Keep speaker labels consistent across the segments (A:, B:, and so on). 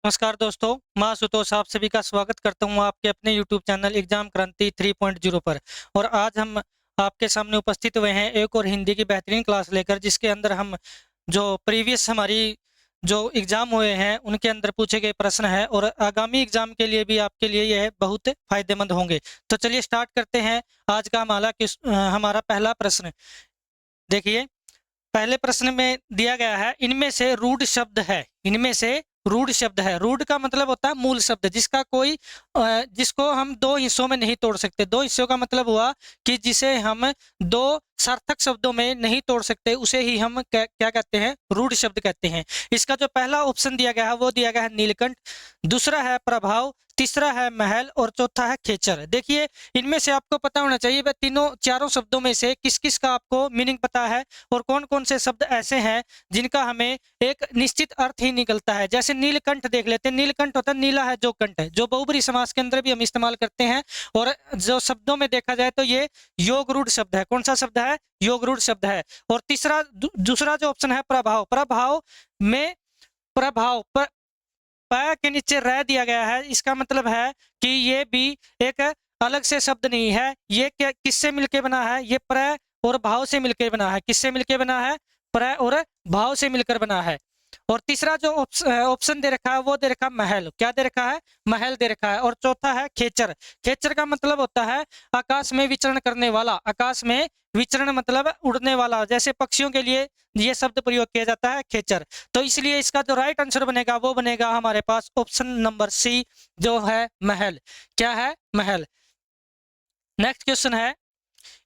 A: नमस्कार दोस्तों, मैं आशुतोष आप सभी का स्वागत करता हूं आपके अपने यूट्यूब चैनल एग्जाम क्रांति 3.0 पर। और आज हम आपके सामने उपस्थित हुए हैं एक और हिंदी की बेहतरीन क्लास लेकर, जिसके अंदर हम जो प्रीवियस हमारी जो एग्जाम हुए हैं उनके अंदर पूछे गए प्रश्न है और आगामी एग्जाम के लिए भी आपके लिए यह बहुत फायदेमंद होंगे। तो चलिए स्टार्ट करते हैं आज का हमारा पहला प्रश्न। देखिए, पहले प्रश्न में दिया गया है, इनमें से रूढ़ शब्द है। इनमें से रूढ़ शब्द है। रूढ़ का मतलब होता है मूल शब्द, जिसको हम दो हिस्सों में नहीं तोड़ सकते। दो हिस्सों का मतलब हुआ कि जिसे हम दो सार्थक शब्दों में नहीं तोड़ सकते, उसे ही हम क्या कहते हैं? रूढ़ शब्द कहते हैं। इसका जो पहला ऑप्शन दिया गया है वो दिया गया है नीलकंठ, दूसरा है प्रभाव, तीसरा है महल और चौथा है खेचर। देखिए, इनमें से आपको पता होना चाहिए वह चारों शब्दों में से किस किस का आपको मीनिंग पता है और कौन कौन से शब्द ऐसे हैं जिनका हमें एक निश्चित अर्थ ही निकलता है। जैसे नीलकंठ देख लेते हैं। नीलकंठ होता है नीला है जो कंठ है, जो बहुब्री समास के अंदर भी हम इस्तेमाल करते हैं। और जो शब्दों में देखा जाए तो ये योग रूढ़ शब्द है। कौन सा शब्द है? योग रूढ़ शब्द है। और दूसरा जो ऑप्शन है प्रभाव। प्रभाव में प्रभाव प के नीचे रह दिया गया है। इसका मतलब है कि ये भी एक अलग से शब्द नहीं है। ये क्या किससे मिलके बना है? ये प्र और भाव से मिलकर बना है। किससे मिलकर बना है? प्र और भाव से मिलकर बना है। और तीसरा जो ऑप्शन दे रखा है वो दे रखा है महल। क्या दे रखा है? महल दे रखा है। और चौथा है खेचर। खेचर का मतलब होता है आकाश में विचरण करने वाला। आकाश में विचरण मतलब उड़ने वाला। जैसे पक्षियों के लिए ये शब्द प्रयोग किया जाता है खेचर। तो इसलिए इसका जो राइट आंसर बनेगा वो बनेगा हमारे पास ऑप्शन नंबर सी, जो है महल। क्या है? महल। नेक्स्ट क्वेश्चन है,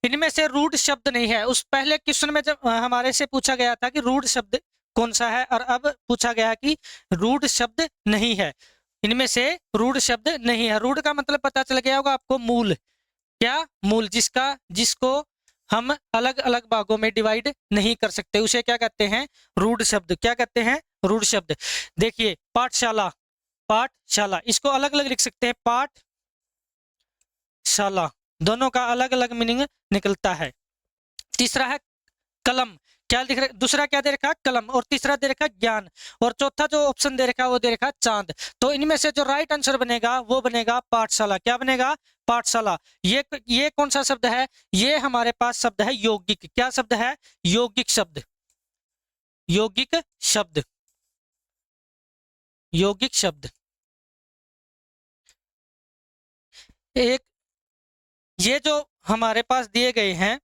A: इनमें से रूढ़ शब्द नहीं है। उस पहले क्वेश्चन में जब हमारे से पूछा गया था कि रूढ़ शब्द कौन सा है, और अब पूछा गया कि रूढ़ शब्द नहीं है। इनमें से रूढ़ शब्द नहीं है। रूढ़ का मतलब पता चल गया होगा आपको, मूल। क्या? मूल, जिसको हम अलग अलग भागों में डिवाइड नहीं कर सकते, उसे क्या कहते हैं? रूढ़ शब्द। क्या कहते हैं? रूढ़ शब्द। देखिए, पाठशाला, पाठशाला इसको अलग अलग लिख सकते हैं। पाठशाला, दोनों का अलग अलग मीनिंग निकलता है। तीसरा है कलम। क्या दिख रहा है? दूसरा क्या दे रखा है? कलम। और तीसरा दे रखा है ज्ञान। और चौथा जो ऑप्शन दे रखा है वो दे रखा है चांद। तो इनमें से जो राइट आंसर बनेगा वो बनेगा पाठशाला। क्या बनेगा? पाठशाला। ये कौन सा शब्द है? ये हमारे पास शब्द है यौगिक। क्या शब्द है? यौगिक शब्द। यौगिक शब्द। यौगिक शब्द। एक ये जो हमारे पास दिए गए हैं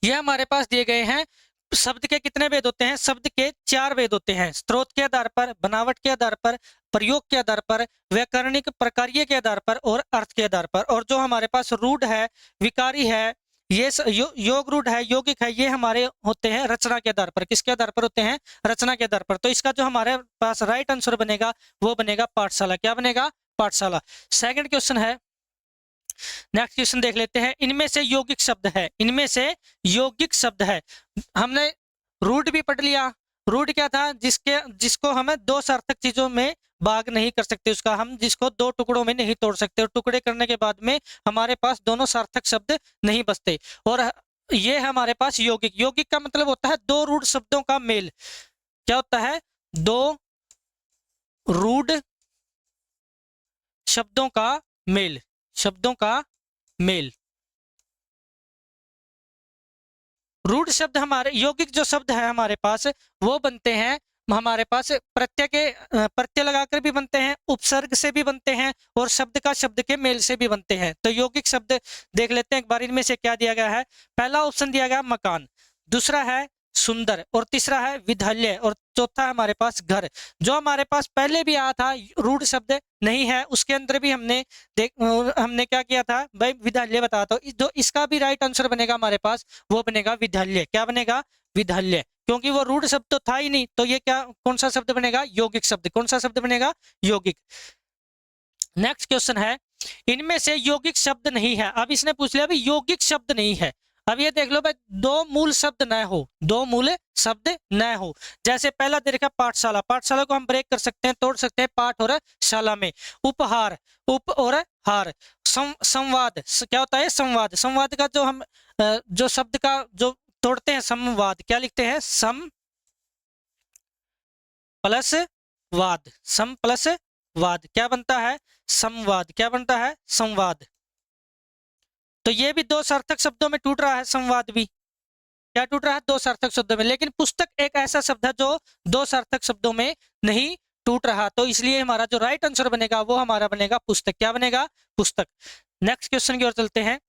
A: ये हमारे पास दिए गए हैं। शब्द के कितने वेद होते हैं? शब्द के 4 वेद होते हैं। स्रोत के आधार पर, बनावट के आधार पर, प्रयोग के आधार पर, व्याकरणिक प्रकार्य के आधार पर और अर्थ के आधार पर। और जो हमारे पास रूढ़ है, विकारी है, योग रूढ़ है, यौगिक है, ये हमारे होते हैं रचना के आधार पर। किसके आधार पर होते हैं? रचना के आधार पर। तो इसका जो हमारे पास राइट आंसर बनेगा वो बनेगा पाठशाला। क्या बनेगा? पाठशाला। सेकंड क्वेश्चन है, नेक्स्ट क्वेश्चन देख लेते हैं। इनमें से यौगिक शब्द है। इनमें से यौगिक शब्द है। हमने रूट भी पढ़ लिया। रूट क्या था? जिसको हम दो सार्थक चीजों में भाग नहीं कर सकते, उसका हम जिसको दो टुकड़ों में नहीं तोड़ सकते, और टुकड़े करने के बाद में हमारे पास दोनों सार्थक शब्द नहीं बचते। और ये हमारे पास यौगिक। यौगिक का मतलब होता है दो रूढ़ शब्दों का मेल। क्या होता है? दो रूढ़ शब्दों का मेल। शब्दों का मेल। रूढ़ शब्द हमारे, यौगिक जो शब्द है हमारे पास वो बनते हैं हमारे पास प्रत्यय लगाकर भी बनते हैं, उपसर्ग से भी बनते हैं और शब्द का शब्द के मेल से भी बनते हैं। तो यौगिक शब्द देख लेते हैं एक बार। इनमें से क्या दिया गया है? पहला ऑप्शन दिया गया मकान, दूसरा है सुंदर, और तीसरा है विद्यालय, और चौथा हमारे पास घर। जो हमारे पास पहले भी आया था रूढ़ शब्द नहीं है, उसके अंदर भी हमने क्या किया था भाई? विद्यालय बताया। तो जो इसका भी राइट आंसर बनेगा हमारे पास वो बनेगा विद्यालय। क्या बनेगा? विद्यालय। क्योंकि वो रूढ़ शब्द तो था ही नहीं, तो ये क्या कौन सा शब्द बनेगा? यौगिक शब्द। कौन सा शब्द बनेगा? यौगिक। नेक्स्ट क्वेश्चन है, इनमें से यौगिक शब्द नहीं है। अब इसने पूछ लिया अभी यौगिक शब्द नहीं है। अब ये देख लो भाई, दो मूल शब्द न हो, दो मूल शब्द न हो। जैसे पहला दे रखा पाठशाला। पाठशाला को हम ब्रेक कर सकते हैं, तोड़ सकते हैं पाठ और शाला में। उपहार, उप और हार। संवाद, क्या होता है? संवाद। संवाद का जो हम जो शब्द का जो तोड़ते हैं संवाद, क्या लिखते हैं? सम प्लस वाद, सम प्लस वाद क्या बनता है? संवाद। क्या बनता है? संवाद। तो ये भी दो सार्थक शब्दों में टूट रहा है, संवाद भी क्या टूट रहा है? दो सार्थक शब्दों में। लेकिन पुस्तक एक ऐसा शब्द है जो दो सार्थक शब्दों में नहीं टूट रहा, तो इसलिए हमारा जो राइट आंसर बनेगा वो हमारा बनेगा पुस्तक। क्या बनेगा? पुस्तक। नेक्स्ट क्वेश्चन की ओर चलते हैं।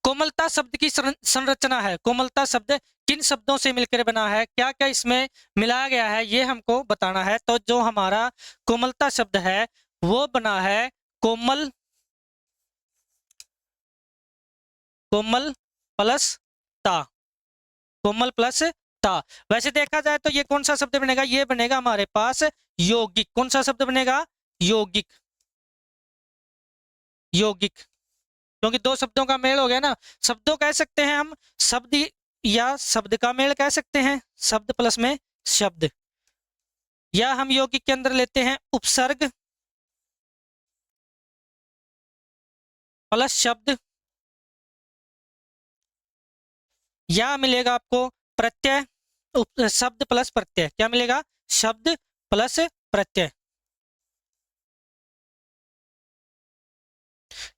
A: कोमलता शब्द की संरचना है। कोमलता शब्द किन शब्दों से मिलकर बना है? क्या क्या इसमें मिलाया गया है, ये हमको बताना है। तो जो हमारा कोमलता शब्द है वो बना है कोमल, कोमल प्लस ता, कोमल प्लस ता। वैसे देखा जाए तो ये कौन सा शब्द बनेगा? ये बनेगा हमारे पास यौगिक। कौन सा शब्द बनेगा? यौगिक। यौगिक, क्योंकि दो शब्दों का मेल हो गया ना। शब्दों कह सकते हैं हम, शब्द या शब्द का मेल कह सकते हैं, शब्द प्लस में शब्द, या हम यौगिक के अंदर लेते हैं उपसर्ग प्लस शब्द, या मिलेगा आपको प्रत्यय, शब्द प्लस प्रत्यय। क्या मिलेगा? शब्द प्लस प्रत्यय।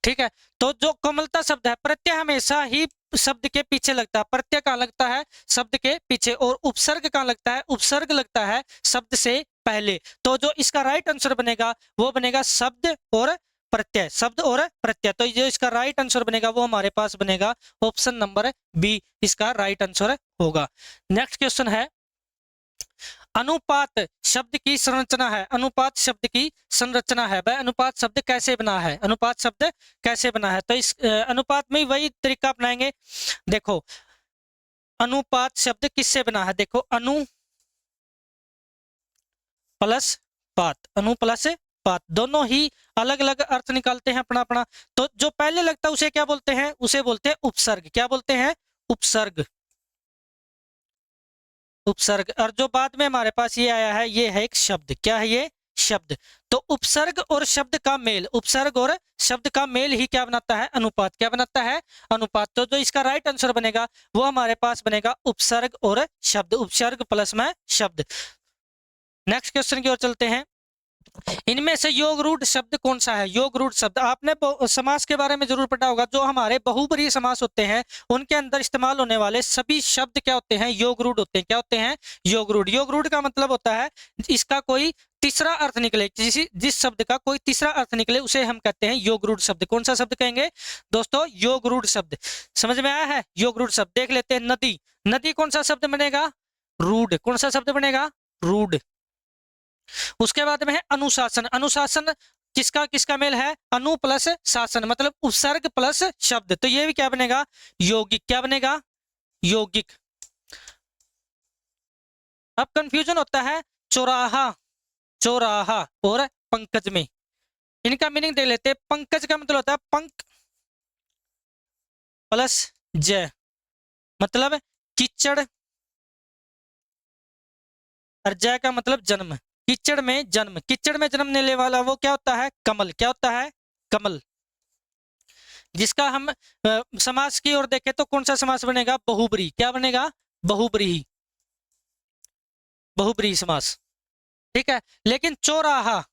A: ठीक है। तो जो कोमलता शब्द है, प्रत्यय हमेशा ही शब्द के पीछे लगता है। प्रत्यय कहाँ लगता है? शब्द के पीछे। और उपसर्ग कहाँ लगता है? उपसर्ग लगता है शब्द से पहले। तो जो इसका राइट आंसर बनेगा वो बनेगा शब्द और प्रत्यय, शब्द और प्रत्यय। तो जो इसका राइट आंसर बनेगा वो हमारे पास बनेगा ऑप्शन नंबर बी, इसका राइट आंसर होगा। नेक्स्ट क्वेश्चन है, अनुपात शब्द की संरचना है। अनुपात शब्द की संरचना है। वह अनुपात शब्द कैसे बना है? अनुपात शब्द कैसे बना है? तो इस अनुपात में वही तरीका अपनाएंगे। देखो अनुपात शब्द किससे बना है? देखो अनु प्लस पात, अनु प्लस पात, दोनों ही अलग अलग अर्थ निकालते हैं अपना अपना। तो जो पहले लगता है उसे क्या बोलते हैं? उसे बोलते हैं उपसर्ग। क्या बोलते हैं? उपसर्ग। उपसर्ग। और जो बाद में हमारे पास ये आया है ये है एक शब्द। क्या है ये? शब्द। तो उपसर्ग और शब्द का मेल, उपसर्ग और शब्द का मेल ही क्या बनाता है? अनुपात। क्या बनाता है? अनुपात। तो जो इसका राइट आंसर बनेगा वो हमारे पास बनेगा उपसर्ग और शब्द, उपसर्ग प्लस में शब्द। नेक्स्ट क्वेश्चन की ओर चलते हैं। इनमें से योग रूढ़ शब्द कौन सा है? योग रूढ़ शब्द आपने समास के बारे में जरूर पढ़ा होगा। जो हमारे बहुब्रीहि समास होते हैं उनके अंदर इस्तेमाल होने वाले सभी शब्द क्या होते हैं? योग रूढ़ होते हैं। क्या होते हैं? योग रूढ़। योग रूढ़ का मतलब होता है इसका कोई तीसरा अर्थ निकले, जिस शब्द का कोई तीसरा अर्थ निकले उसे हम कहते हैं योग रूढ़ शब्द। कौन सा शब्द कहेंगे दोस्तों? योग रूढ़ शब्द। समझ में आया है? योग रूढ़ शब्द। देख लेते हैं नदी। नदी कौन सा शब्द बनेगा? रूढ़। कौन सा शब्द बनेगा? रूढ़। उसके बाद में है अनुशासन। अनुशासन किसका किसका मेल है? अनु प्लस शासन, मतलब उपसर्ग प्लस शब्द। तो ये भी क्या बनेगा? यौगिक। क्या बनेगा? यौगिक। अब कंफ्यूजन होता है चौराहा, चौराहा और पंकज में। इनका मीनिंग देख लेते हैं। पंकज का मतलब होता है पंक प्लस जय, मतलब कीचड़, और जय का मतलब जन्म। कीचड़ में जन्म, कीचड़ में जन्म लेने वाला वो क्या होता है? कमल। क्या होता है? कमल। जिसका हम समास की ओर देखें तो कौन सा समास बनेगा? बहुब्रीहि। क्या बनेगा? बहुब्रीहि, बहुब्रीहि समास। ठीक है। लेकिन चौराहा,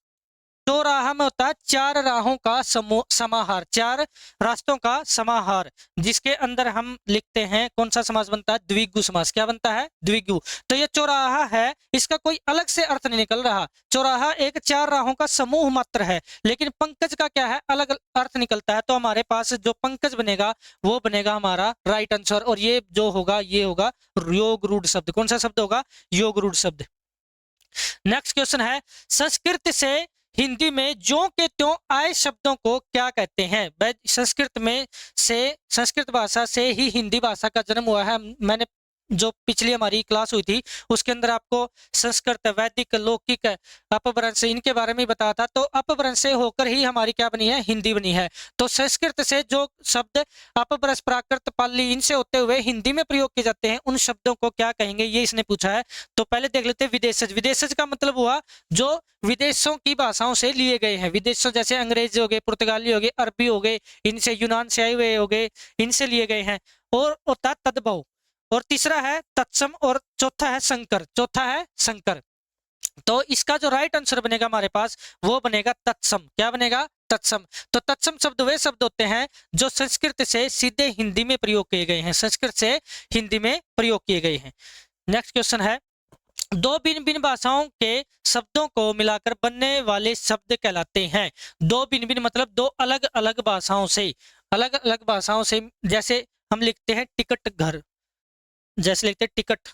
A: चौराहा में होता है चार राहों का समूह, समाहार, चार रास्तों का समाहार, जिसके अंदर हम लिखते हैं कौन सा समास बनता है? द्विगु समास। क्या बनता है? द्विगु। तो ये चौराहा है, इसका कोई अलग से अर्थ नहीं निकल रहा। चौराहा एक चार राहों का समूह मात्र है। लेकिन पंकज का क्या है? अलग अर्थ निकलता है। तो हमारे पास जो पंकज बनेगा वो बनेगा हमारा राइट आंसर। और ये जो होगा ये होगा योग रूढ़ शब्द। कौन सा शब्द होगा? योग रूढ़ शब्द। नेक्स्ट क्वेश्चन है, संस्कृत से हिंदी में ज्यों के त्यों आए शब्दों को क्या कहते हैं? संस्कृत में से, संस्कृत भाषा से ही हिंदी भाषा का जन्म हुआ है। मैंने जो पिछली हमारी क्लास हुई थी उसके अंदर आपको संस्कृत, वैदिक, लौकिक, अपभ्रंश इनके बारे में बताया था। तो अपभ्रंश से होकर ही हमारी क्या बनी है? हिंदी बनी है। तो संस्कृत से जो शब्द अपभ्रंश, प्राकृत, पाली इनसे होते हुए हिंदी में प्रयोग किए जाते हैं उन शब्दों को क्या कहेंगे? ये इसने पूछा है। तो पहले देख लेते हैं विदेशज। विदेशज का मतलब हुआ जो विदेशों की भाषाओं से लिए गए हैं। विदेशों जैसे अंग्रेजी हो गए, पुर्तगाली हो गए, अरबी हो गए, इनसे यूनान से आए हुए हो गए, इनसे लिए गए हैं। और होता है तद्भव, और तीसरा है तत्सम, और चौथा है संकर। चौथा है संकर। तो इसका जो राइट आंसर बनेगा हमारे पास वो बनेगा तत्सम। क्या बनेगा? तत्सम। तो तत्सम शब्द वे शब्द होते हैं जो संस्कृत से सीधे हिंदी में प्रयोग किए गए हैं, संस्कृत से हिंदी में प्रयोग किए गए हैं। नेक्स्ट क्वेश्चन है, दो भिन्न भिन्न भाषाओं के शब्दों को मिलाकर बनने वाले शब्द कहलाते हैं। दो भिन्न भिन्न मतलब दो अलग अलग भाषाओं से, अलग अलग भाषाओं से, जैसे हम लिखते हैं टिकट घर, जैसे लिखते हैं टिकट,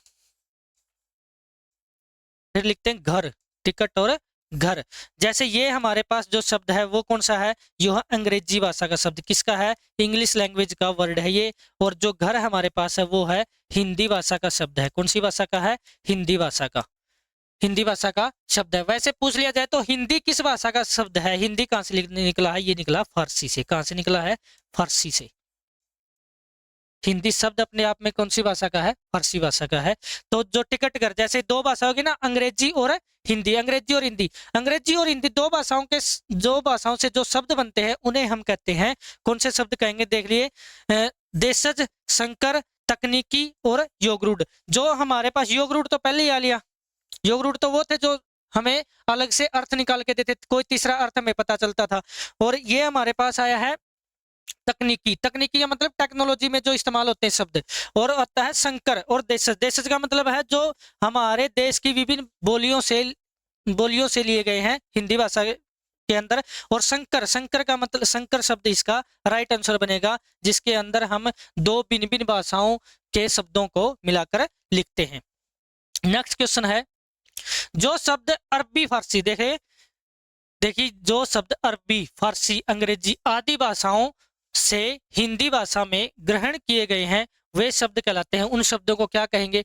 A: फिर लिखते हैं घर, टिकट और घर। जैसे ये हमारे पास जो शब्द है वो कौन सा है? यह अंग्रेजी भाषा का शब्द, किसका है? इंग्लिश लैंग्वेज का वर्ड है ये। और जो घर हमारे पास है वो है हिंदी भाषा का शब्द है। कौन सी भाषा का है? हिंदी भाषा का, हिंदी भाषा का शब्द है। वैसे पूछ लिया जाए तो हिंदी किस भाषा का शब्द है? हिंदी कहां से निकला है? ये निकला फारसी से। कहां से निकला है? फारसी से। हिंदी शब्द अपने आप में कौन सी भाषा का है? फारसी भाषा का है। तो जो टिकट घर, जैसे दो भाषा होगी ना, अंग्रेजी और हिंदी, अंग्रेजी और हिंदी, अंग्रेजी और हिंदी दो भाषाओं के जो भाषाओं से जो शब्द बनते हैं उन्हें हम कहते हैं, कौन से शब्द कहेंगे? देख लिए, देशज, संकर, तकनीकी और योगरूढ़। जो हमारे पास योगरूढ़ तो पहले ही आ लिया, योगरूढ़ तो वो थे जो हमें अलग से अर्थ निकाल के देते, कोई तीसरा अर्थ हमें पता चलता था। और ये हमारे पास आया है तकनीकी, तकनीकी का मतलब टेक्नोलॉजी में जो इस्तेमाल होते हैं शब्द। और आता है संकर और देशज, देशज का मतलब है जो हमारे देश की विभिन्न बोलियों से लिए गए हैं हिंदी भाषा के अंदर। और संकर, संकर का मतलब, संकर शब्द इसका राइट आंसर बनेगा, जिसके अंदर हम दो भिन्न भिन्न भाषाओं के शब्दों को मिलाकर लिखते हैं। नेक्स्ट क्वेश्चन है, जो शब्द अरबी फारसी, देखिए जो शब्द अरबी, फारसी, अंग्रेजी आदि भाषाओं से हिंदी भाषा में ग्रहण किए गए हैं वे शब्द कहलाते हैं। उन शब्दों को क्या कहेंगे?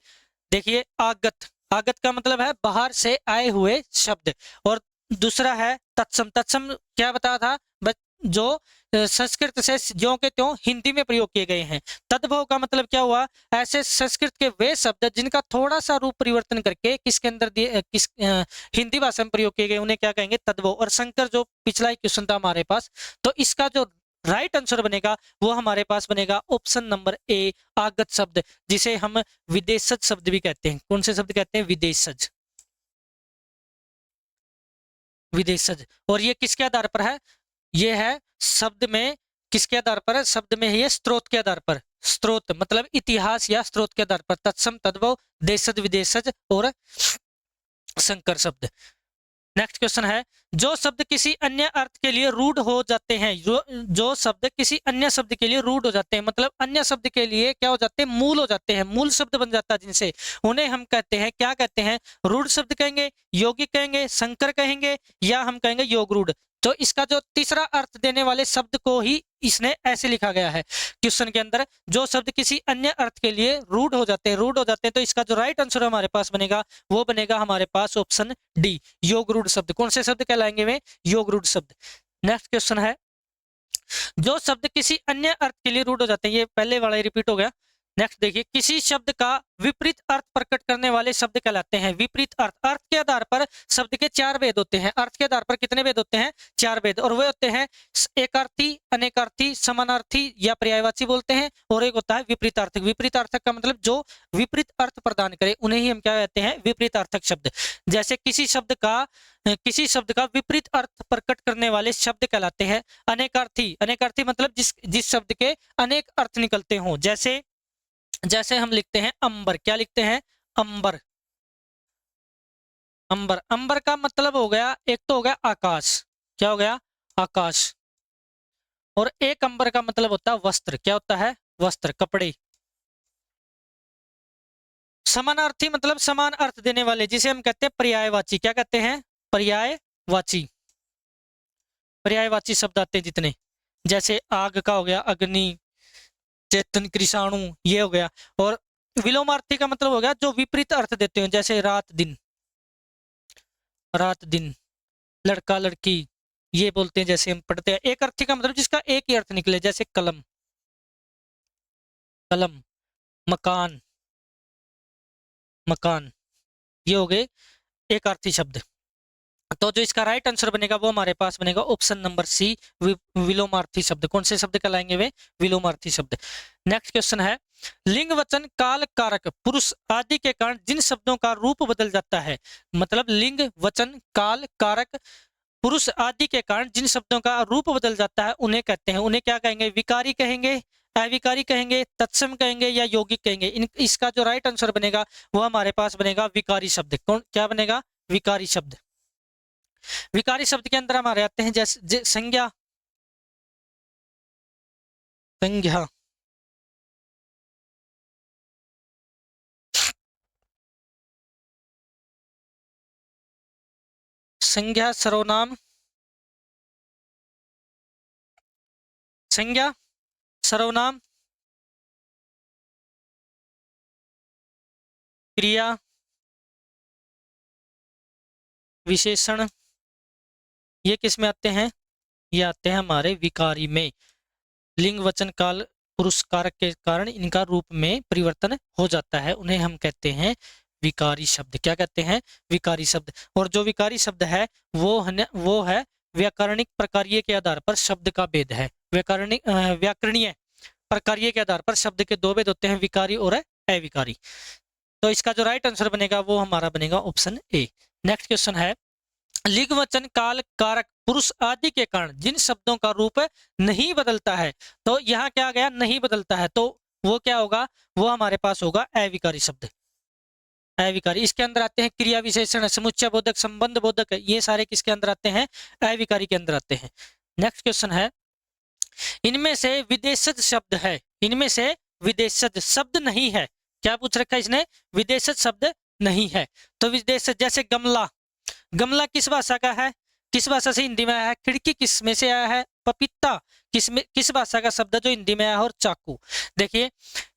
A: देखिए आगत, आगत का मतलब है बाहर से आए हुए शब्द। और दूसरा है तत्सम, तत्सम क्या बताया था? जो संस्कृत से ज्यों के त्यों हिंदी में प्रयोग किए गए हैं। तद्भव का मतलब क्या हुआ? ऐसे संस्कृत के वे शब्द जिनका थोड़ा सा रूप परिवर्तन करके किसके अंदर दिए, हिंदी भाषा में प्रयोग किए गए, उन्हें क्या कहेंगे? तद्भव। और संकर जो पिछला ही क्वेश्चन था हमारे पास, तो इसका जो राइट आंसर बनेगा वो हमारे पास बनेगा ऑप्शन नंबर ए, आगत शब्द, जिसे हम विदेशज शब्द भी कहते हैं। कौन से शब्द कहते हैं? विदेशज, विदेशज। और ये किसके आधार पर है? ये है शब्द में, किसके आधार पर है? शब्द में है ये स्रोत के आधार पर, स्रोत मतलब इतिहास या स्रोत के आधार पर। तत्सम, तद्भव, देशज, विदेशज और संकर शब्द। नेक्स्ट क्वेश्चन है, जो शब्द किसी अन्य अर्थ के लिए रूढ़ हो जाते हैं, जो शब्द किसी अन्य शब्द के लिए रूढ़ हो जाते हैं, मतलब अन्य शब्द के लिए क्या हो जाते हैं? मूल हो जाते हैं, मूल शब्द बन जाता है जिनसे, उन्हें हम कहते हैं, क्या कहते हैं? रूढ़ शब्द कहेंगे, यौगिक कहेंगे, संकर कहेंगे, या हम कहेंगे योगरूढ़। तो इसका जो तीसरा अर्थ देने वाले शब्द को ही इसने ऐसे लिखा गया है क्वेश्चन के अंदर, जो शब्द किसी अन्य अर्थ के लिए रूढ़ हो जाते हैं, रूढ़ हो जाते हैं। तो इसका जो राइट आंसर हमारे पास बनेगा वो बनेगा हमारे पास ऑप्शन डी, योगरूढ़ शब्द। कौन से शब्द कहलाएंगे वे? योगरूढ़ शब्द। नेक्स्ट क्वेश्चन है, जो शब्द किसी अन्य अर्थ के लिए रूढ़ हो जाते हैं, ये पहले वाला ही रिपीट हो गया। नेक्स्ट देखिए, किसी शब्द का विपरीत अर्थ प्रकट करने वाले शब्द कहलाते हैं। विपरीत अर्थ, अर्थ के आधार पर शब्द के चार भेद होते हैं। अर्थ के आधार पर कितने भेद होते हैं? चार भेद। और वे होते हैं एकार्थी, अनेकार्थी, समानार्थी या पर्यायवाची बोलते हैं, और एक होता है विपरीतार्थक। विपरीतार्थक का मतलब जो विपरीत अर्थ प्रदान करे उन्हें ही हम क्या कहते हैं? विपरीतार्थक शब्द। जैसे किसी शब्द का विपरीत अर्थ प्रकट करने वाले शब्द कहलाते हैं अनेकार्थी। अनेकार्थी मतलब जिस शब्द के अनेक अर्थ निकलते हों। जैसे हम लिखते हैं अंबर, क्या लिखते हैं? अंबर, अंबर। अंबर का मतलब हो गया, एक तो हो गया आकाश, क्या हो गया? आकाश। और एक अंबर का मतलब होता है वस्त्र, क्या होता है? वस्त्र, कपड़े। समानार्थी मतलब समान अर्थ देने वाले, जिसे हम कहते हैं पर्यायवाची। क्या कहते हैं? पर्यायवाची। पर्यायवाची शब्द आते हैं जितने, जैसे आग का हो गया अग्नि, चेतन, कृषाणु, ये हो गया। और विलोमार्थी का मतलब हो गया जो विपरीत अर्थ देते हैं, जैसे रात दिन, रात दिन, लड़का लड़की, ये बोलते हैं जैसे हम पढ़ते हैं। एक अर्थी का मतलब जिसका एक ही अर्थ निकले, जैसे कलम, कलम, मकान, मकान, ये हो गए एक अर्थी शब्द। तो जो इसका राइट आंसर बनेगा वो हमारे पास बनेगा ऑप्शन नंबर सी, विलोमार्थी शब्द। कौन से शब्द कहलाएंगे वे? विलोमार्थी शब्द। नेक्स्ट क्वेश्चन है, लिंग वचन काल कारक पुरुष आदि के कारण जिन शब्दों का रूप बदल जाता है, मतलब लिंग वचन काल कारक पुरुष आदि के कारण जिन शब्दों का रूप बदल जाता है उन्हें कहते हैं, उन्हें क्या कहेंगे? विकारी कहेंगे, अविकारी कहेंगे, तत्सम कहेंगे या यौगिक कहेंगे? इसका जो राइट आंसर बनेगा वो हमारे पास बनेगा विकारी शब्द। कौन क्या बनेगा? विकारी शब्द। विकारी शब्द के अंदर हमारे आते हैं जैसे संज्ञा, संज्ञा, संज्ञा सर्वनाम, संज्ञा सर्वनाम, क्रिया, विशेषण, ये किस में आते हैं? ये आते हैं हमारे विकारी में। लिंग वचन काल पुरुष कारक के कारण इनका रूप में परिवर्तन हो जाता है, उन्हें हम कहते हैं विकारी शब्द। क्या कहते हैं? विकारी शब्द। और जो विकारी शब्द है वो है व्याकरणिक प्रकार्य के आधार पर शब्द का भेद है। व्याकरणीय प्रकार्य के आधार पर शब्द के दो भेद होते हैं, विकारी और अविकारी। तो इसका जो राइट आंसर बनेगा वो हमारा बनेगा ऑप्शन ए। नेक्स्ट क्वेश्चन है, लिंग वचन काल कारक पुरुष आदि के कारण जिन शब्दों का रूप नहीं बदलता है, तो यहाँ क्या आ गया? नहीं बदलता है, तो वो क्या होगा? वो हमारे पास होगा अविकारी शब्द। अविकारी। इसके अंदर आते हैं क्रिया विशेषण, समुच्चय बोधक, संबंध बोधक, ये सारे किसके अंदर आते हैं? अविकारी के अंदर आते हैं। नेक्स्ट क्वेश्चन है, इनमें से विदेशज शब्द है, इनमें से विदेशज शब्द नहीं है। क्या पूछ रखा है इसने? विदेशज शब्द नहीं है। तो विदेशज जैसे गमला, गमला किस भाषा का है? किस भाषा से हिंदी में आया है? खिड़की किस में से आया है? पपीता किस भाषा का शब्द है जो हिंदी में आया है? और चाकू। देखिए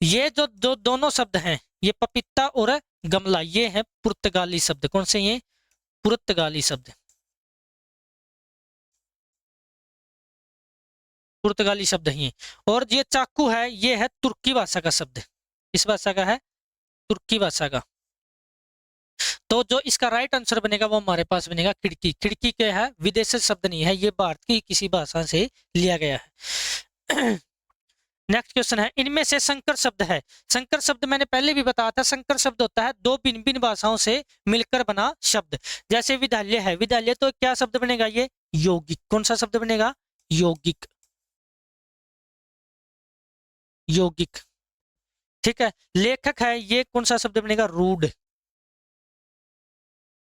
A: ये जो दोनों शब्द हैं, ये पपीता और गमला, ये है पुर्तगाली शब्द। कौन से? ये पुर्तगाली शब्द, पुर्तगाली शब्द है ये। और ये चाकू है, ये है तुर्की भाषा का शब्द। किस भाषा का है? तुर्की भाषा का। तो जो इसका राइट आंसर बनेगा वो हमारे पास बनेगा खिड़की। खिड़की क्या है? विदेशी शब्द नहीं है, ये भारत की किसी भाषा से लिया गया है। नेक्स्ट क्वेश्चन है, इनमें से संकर शब्द है। संकर शब्द मैंने पहले भी बताया था, संकर शब्द होता है दो भिन्न भिन्न भाषाओं से मिलकर बना शब्द। जैसे विद्यालय है, विद्यालय तो क्या शब्द बनेगा? ये यौगिक। कौन सा शब्द बनेगा? यौगिक, यौगिक। ठीक है। लेखक है, ये कौन सा शब्द बनेगा? रूढ़,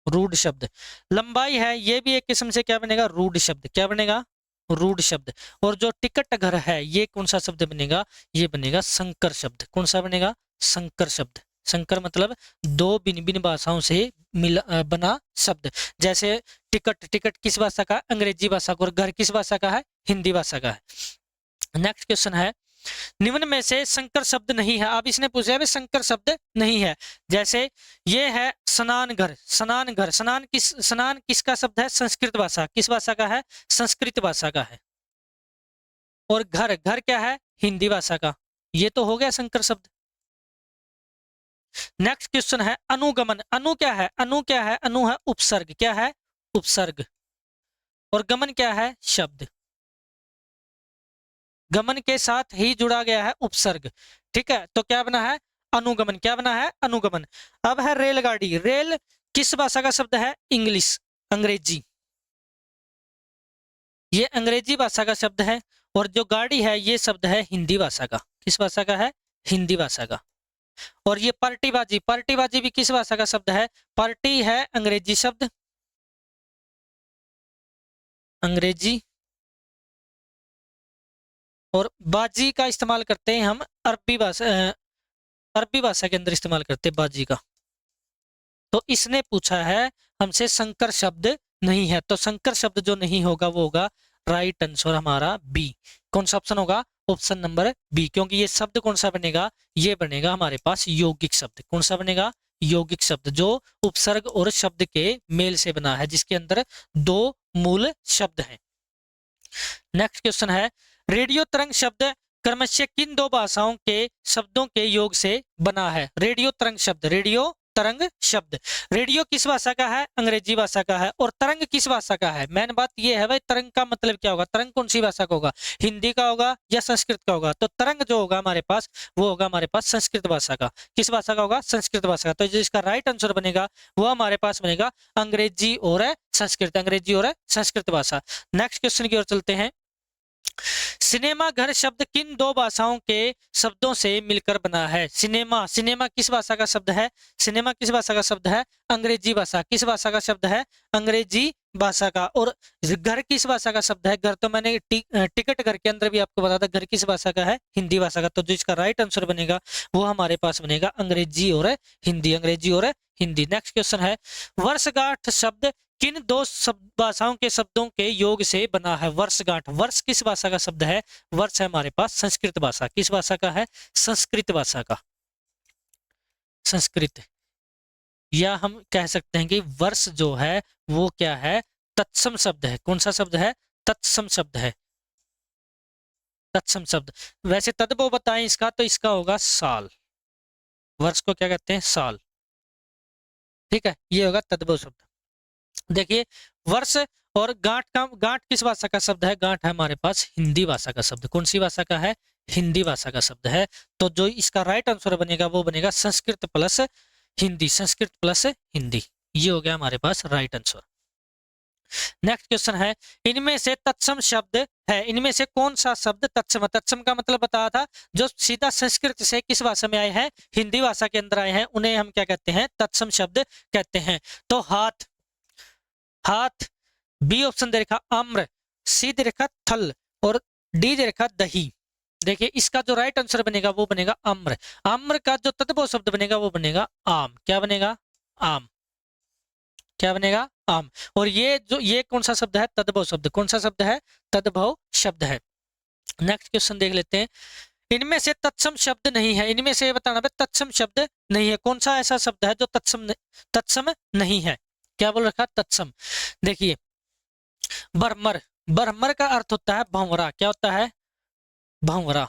A: रूढ़ शब्द। लंबाई है, ये भी एक किस्म से क्या बनेगा? रूढ़ शब्द। क्या बनेगा? रूढ़ शब्द। और जो टिकट घर है, ये कौन सा शब्द बनेगा? ये बनेगा संकर शब्द। कौन सा बनेगा? संकर शब्द। संकर मतलब दो भिन्न भिन्न भाषाओं से बना शब्द। जैसे टिकट, टिकट किस भाषा का? अंग्रेजी भाषा का। और घर किस भाषा का है? हिंदी भाषा का है। नेक्स्ट क्वेश्चन है, निम्न में से संकर शब्द नहीं है। अब इसने पूछा है संकर शब्द नहीं है। जैसे ये है स्नान घर, स्नान घर, स्नान किसका शब्द है? संस्कृत भाषा। किस भाषा का है? संस्कृत भाषा का है। और घर, घर क्या है? हिंदी भाषा का। ये तो हो गया संकर शब्द। नेक्स्ट क्वेश्चन है, अनुगमन। अनु क्या है? अनु क्या है? अनु है उपसर्ग। क्या है? उपसर्ग। और गमन क्या है? शब्द। गमन के साथ ही जुड़ा गया है उपसर्ग। ठीक है, तो क्या बना है? अनुगमन। क्या बना है? अनुगमन। अब है रेलगाड़ी। रेल किस भाषा का शब्द है? इंग्लिश, अंग्रेजी। ये अंग्रेजी भाषा का शब्द है। और जो गाड़ी है, ये शब्द है हिंदी भाषा का। किस भाषा का है? हिंदी भाषा का। और ये पार्टीबाजी, पार्टीबाजी भी किस भाषा का शब्द है? पार्टी है अंग्रेजी शब्द, अंग्रेजी। और बाजी का इस्तेमाल करते हैं हम अरबी भाषा के अंदर इस्तेमाल करते हैं बाजी का। तो इसने पूछा है हमसे संकर शब्द नहीं है, तो संकर शब्द जो नहीं होगा वो होगा राइट आंसर हमारा बी। कौन सा ऑप्शन होगा? Option number B. क्योंकि ये शब्द कौन सा बनेगा? ये बनेगा हमारे पास यौगिक शब्द। कौन सा बनेगा? यौगिक शब्द, जो उपसर्ग और शब्द के मेल से बना है, जिसके अंदर दो मूल शब्द हैं। नेक्स्ट क्वेश्चन है, रेडियो तरंग शब्द क्रमशः किन दो भाषाओं के शब्दों के योग से बना है? रेडियो तरंग शब्द, रेडियो तरंग शब्द। रेडियो किस भाषा का है? अंग्रेजी भाषा का है। और तरंग किस भाषा का है? मेन बात ये है भाई, तरंग का मतलब क्या होगा? तरंग कौन सी भाषा का होगा? हिंदी का होगा या संस्कृत का होगा? तो तरंग जो होगा हमारे पास, वो होगा हमारे पास संस्कृत भाषा का। किस भाषा का होगा? संस्कृत भाषा का। तो जो इसका राइट आंसर बनेगा वो हमारे पास बनेगा अंग्रेजी और संस्कृत, अंग्रेजी और संस्कृत भाषा। नेक्स्ट क्वेश्चन की ओर चलते हैं। सिनेमा घर शब्द किन दो भाषाओं के शब्दों से मिलकर बना है? सिनेमा, सिनेमा किस भाषा का शब्द है? सिनेमा किस भाषा का शब्द है? अंग्रेजी भाषा। किस भाषा का शब्द है? अंग्रेजी भाषा का। और घर किस भाषा का शब्द है? घर तो मैंने टिकट घर के अंदर भी आपको बताया था, घर किस भाषा का है? हिंदी भाषा का। तो जो इसका राइट आंसर बनेगा वो हमारे पास बनेगा अंग्रेजी और हिंदी, अंग्रेजी और हिंदी। नेक्स्ट क्वेश्चन है, वर्षगांठ शब्द किन दो भाषाओं के शब्दों के योग से बना है? वर्षगांठ, वर्ष किस भाषा का शब्द है? वर्ष है हमारे पास संस्कृत भाषा। किस भाषा का है? संस्कृत भाषा का, संस्कृत। या हम कह सकते हैं कि वर्ष जो है वो क्या है? तत्सम शब्द है। कौन सा शब्द है? तत्सम शब्द है, तत्सम शब्द। वैसे तद्भव बताएं इसका, तो इसका होगा साल। वर्ष को क्या कहते हैं? साल। ठीक है, ये होगा तद्भव शब्द। देखिए, वर्ष और गांठ का, गांठ किस भाषा का शब्द है? गांठ है हमारे पास हिंदी भाषा का शब्द। कौन सी भाषा का है? हिंदी भाषा का शब्द है। तो जो इसका राइट आंसर बनेगा वो बनेगा संस्कृत प्लस हिंदी, संस्कृत प्लस हिंदी। ये हो गया हमारे पास राइट आंसर। नेक्स्ट क्वेश्चन है, इनमें से तत्सम शब्द है, इनमें से कौन सा शब्द तत्सम? तत्सम का मतलब बताया था, जो सीधा संस्कृत से किस भाषा में आए हैं? हिंदी भाषा के अंदर आए हैं, उन्हें हम क्या कहते हैं? तत्सम शब्द कहते हैं। तो हाथ, हाथ। बी ऑप्शन दे रखा आम्र, सी दे रखा थल और डी दे रखा दही। देखिए, इसका जो राइट आंसर बनेगा वो बनेगा आम्र। आम्र का जो तद्भव शब्द बनेगा वो बनेगा आम। क्या बनेगा? आम। क्या बनेगा? आम। और ये कौन सा शब्द है? तद्भव शब्द। कौन सा शब्द है? तद्भव शब्द है। नेक्स्ट क्वेश्चन देख लेते हैं, इनमें से तत्सम शब्द नहीं है, इनमें से बताना है तत्सम शब्द नहीं है। कौन सा ऐसा शब्द है जो तत्सम नहीं है? क्या बोल रखा? तत्सम। देखिए, बरमर, बरमर का अर्थ होता है भंवरा। क्या होता है? भंवरा।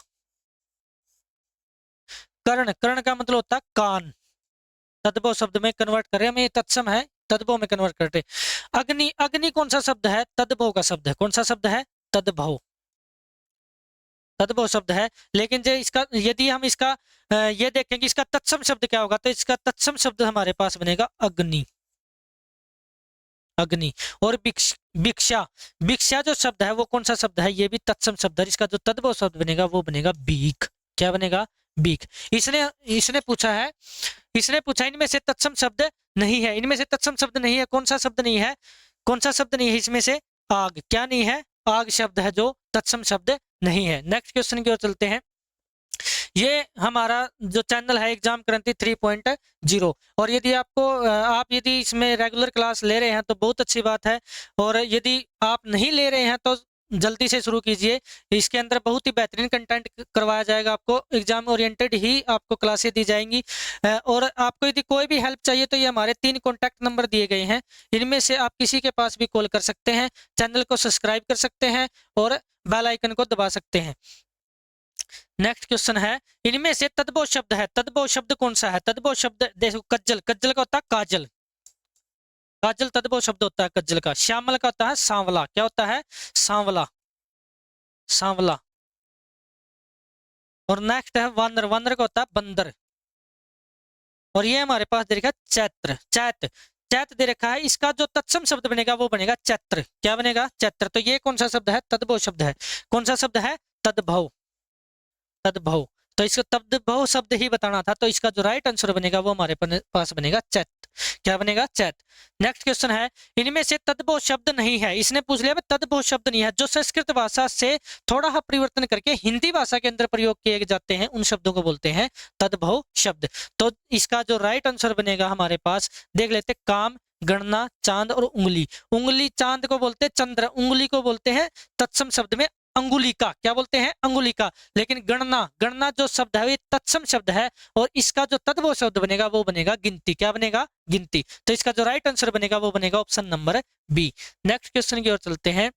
A: कर्ण, कर्ण का मतलब होता है कान। तद्भव शब्द में कन्वर्ट करें हम, ये तत्सम है, तद्भव में कन्वर्ट करते। अग्नि, अग्नि कौन सा शब्द है? तद्भव का शब्द है। कौन सा शब्द है? तद्भव, तद्भव शब्द है। लेकिन जो इसका, यदि हम इसका ये देखेंगे इसका तत्सम शब्द क्या होगा, तो इसका तत्सम शब्द हमारे पास बनेगा अग्नि, अग्नि। और भिक्षा, भिक्षा जो शब्द है वो कौन सा शब्द है? ये भी तत्सम शब्द है। इसका जो तद्भव शब्द बनेगा वो बनेगा भीख। क्या बनेगा? भीख। इसने इसने पूछा है, इसने पूछा इनमें से तत्सम शब्द नहीं है, इनमें से तत्सम शब्द नहीं है। कौन सा शब्द नहीं है? कौन सा शब्द नहीं है इसमें से? आग। क्या नहीं है? आग शब्द है जो तत्सम शब्द नहीं है। नेक्स्ट क्वेश्चन की ओर चलते हैं। ये हमारा जो चैनल है एग्जाम क्रांति 3.0, और यदि आपको आप यदि इसमें रेगुलर क्लास ले रहे हैं तो बहुत अच्छी बात है, और यदि आप नहीं ले रहे हैं तो जल्दी से शुरू कीजिए। इसके अंदर बहुत ही बेहतरीन कंटेंट करवाया जाएगा, आपको एग्जाम ओरिएंटेड ही आपको क्लासेस दी जाएंगी। और आपको यदि कोई भी हेल्प चाहिए तो ये हमारे 3 कॉन्टैक्ट नंबर दिए गए हैं, इनमें से आप किसी के पास भी कॉल कर सकते हैं, चैनल को सब्सक्राइब कर सकते हैं और बेल आइकन को दबा सकते हैं। नेक्स्ट क्वेश्चन है, इनमें से तद्भव शब्द है, तद्भव शब्द कौन सा है? तद्भव शब्द देखो, कज्जल, कज्जल का होता है काजल, काजल तद्भव शब्द होता है कज्जल का। श्यामल का होता है सांवला। क्या होता है? सांवला, सांवला। और नेक्स्ट है वानर, वानर का होता है बंदर। और ये हमारे पास दे रखा है चैत्र, चैत, चैत दे रखा है। इसका जो तत्सम शब्द बनेगा वो बनेगा चैत्र। क्या बनेगा? चैत्र। तो ये कौन सा शब्द है? तद्भव शब्द है। कौन सा शब्द है? तद्भव, तद्भव। तो इसका तद्भव शब्द ही बताना था, तो इसका जो राइट आंसर बनेगा वो हमारे पास बनेगा चैत। क्या बनेगा? चैत। नेक्स्ट क्वेश्चन है, इनमें से तद्भव शब्द नहीं है, इसने पूछ लिया तद्भव शब्द नहीं है जो संस्कृत भाषा से थोड़ा सा परिवर्तन करके हिंदी भाषा के अंदर प्रयोग किए जाते हैं, उन शब्दों को बोलते हैं तद्भव शब्द। तो इसका जो राइट आंसर बनेगा हमारे पास, देख लेते, काम, गणना, चांद और उंगली। उंगली, चांद को बोलते हैं चंद्र, उंगली को बोलते हैं तत्सम शब्द में अंगुलिका। क्या बोलते हैं? अंगुलिका। लेकिन गणना, गणना जो शब्द है ये तत्सम शब्द है, और इसका जो तद्भव शब्द बनेगा वो बनेगा गिनती। क्या बनेगा? गिनती। तो इसका जो राइट आंसर बनेगा वो बनेगा option number B. Next question की ओर चलते हैं,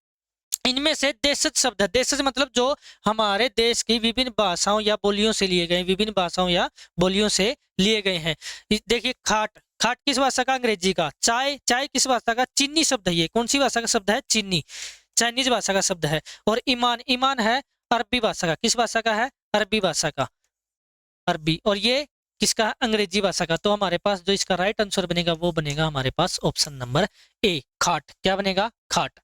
A: इनमें से देशज शब्द है, देशज मतलब जो हमारे देश की विभिन्न भाषाओं या बोलियों से लिए गए, विभिन्न भाषाओं या बोलियों से लिए गए हैं। देखिए खाट, खाट किस भाषा का? अंग्रेजी का। चाय, चाय किस भाषा का? चीनी शब्द है ये। कौन सी भाषा का शब्द है? चीनी, चाइनीज भाषा का शब्द है। और ईमान, ईमान है अरबी भाषा का। किस भाषा का है? अरबी भाषा का, अरबी। और ये किसका? अंग्रेजी भाषा का। तो हमारे पास जो इसका राइट आंसर बनेगा वो बनेगा हमारे पास ऑप्शन नंबर ए, खाट। क्या बनेगा? खाट।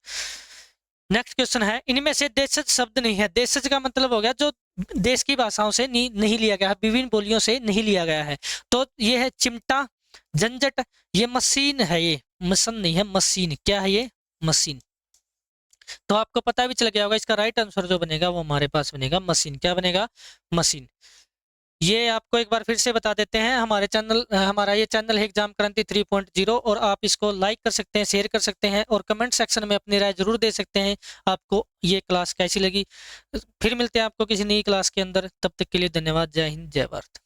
A: नेक्स्ट क्वेश्चन है, इनमें से देशज शब्द नहीं है। देशज का मतलब हो गया जो देश की भाषाओं से नहीं लिया गया है, विभिन्न बोलियों से नहीं लिया गया है। तो ये है चिमटा, झंझट, ये मशीन है, ये मशीन नहीं है, मशीन। क्या है ये? मशीन। तो आपको पता भी चल गया होगा, इसका राइट आंसर जो बनेगा वो हमारे पास बनेगा मशीन। क्या बनेगा? मशीन। ये आपको एक बार फिर से बता देते हैं, हमारा ये चैनल है एग्जाम क्रांति 3.0 और आप इसको लाइक कर सकते हैं, शेयर कर सकते हैं और कमेंट सेक्शन में अपनी राय जरूर दे सकते हैं आपको ये क्लास कैसी लगी। फिर मिलते हैं आपको किसी नई क्लास के अंदर, तब तक के लिए धन्यवाद। जय हिंद, जय भारत।